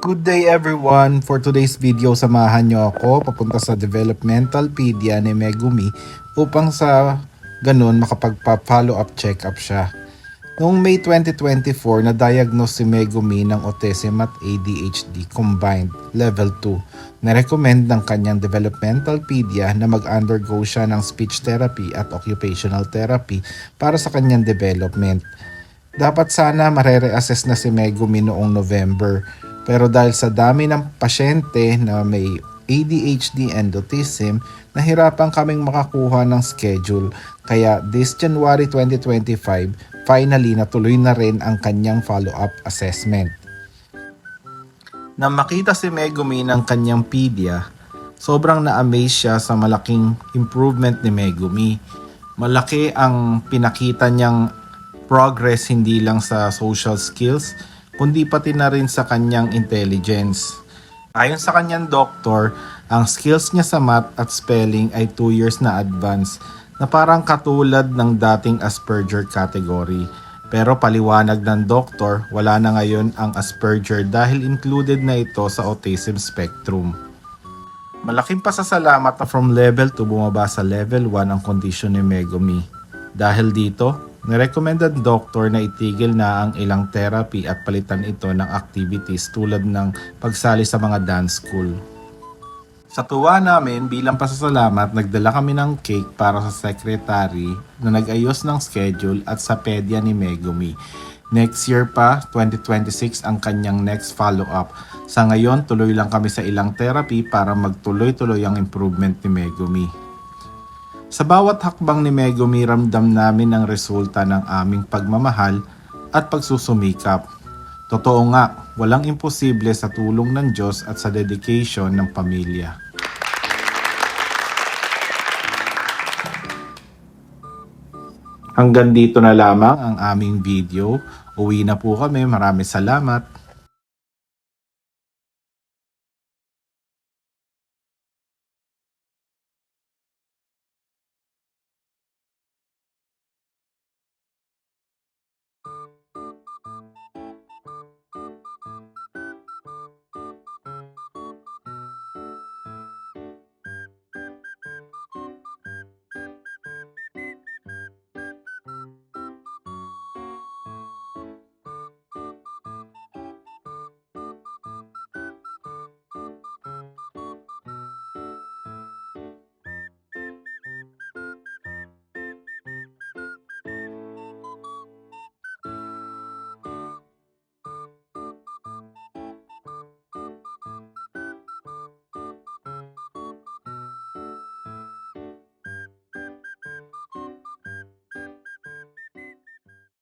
Good day everyone! For today's video, samahan nyo ako papunta sa Developmentalpedia ni Megumi upang sa ganun makapagpa-follow up check-up siya. Noong May 2024, na-diagnose si Megumi ng autism at ADHD combined level 2. Na-recommend ng kanyang Developmentalpedia na mag-undergo siya ng speech therapy at occupational therapy para sa kanyang development. Dapat sana marere-assess na si Megumi noong November. Pero dahil sa dami ng pasyente na may ADHD and autism, nahirapan kaming makakuha ng schedule. Kaya this January 2025, finally natuloy na rin ang kanyang follow-up assessment. Nang makita si Megumi ng kanyang pedia, sobrang na-amaze siya sa malaking improvement ni Megumi. Malaki ang pinakita niyang progress hindi lang sa social skills, kundi pati na rin sa kanyang intelligence. Ayon sa kanyang doktor, ang skills niya sa math at spelling ay 2 years na advance na parang katulad ng dating Asperger category. Pero paliwanag ng doktor, wala na ngayon ang Asperger dahil included na ito sa autism spectrum. Malaking pasasalamat na from level 2 bumaba sa level 1 ang kondisyon ni Megumi. Dahil dito, nirecommend ng doktor na itigil na ang ilang therapy at palitan ito ng activities tulad ng pagsali sa mga dance school. Sa tuwa namin bilang pasasalamat, nagdala kami ng cake para sa secretary na nag-ayos ng schedule at sa pedya ni Megumi. Next year pa, 2026 ang kanyang next follow-up. Sa ngayon, tuloy lang kami sa ilang therapy para magtuloy-tuloy ang improvement ni Megumi. Sa bawat hakbang ni Megumi, ramdam namin ang resulta ng aming pagmamahal at pagsusumikap. Totoo nga, walang imposible sa tulong ng Diyos at sa dedication ng pamilya. Hanggang dito na lamang ang aming video. Uwi na po kami. Maraming salamat.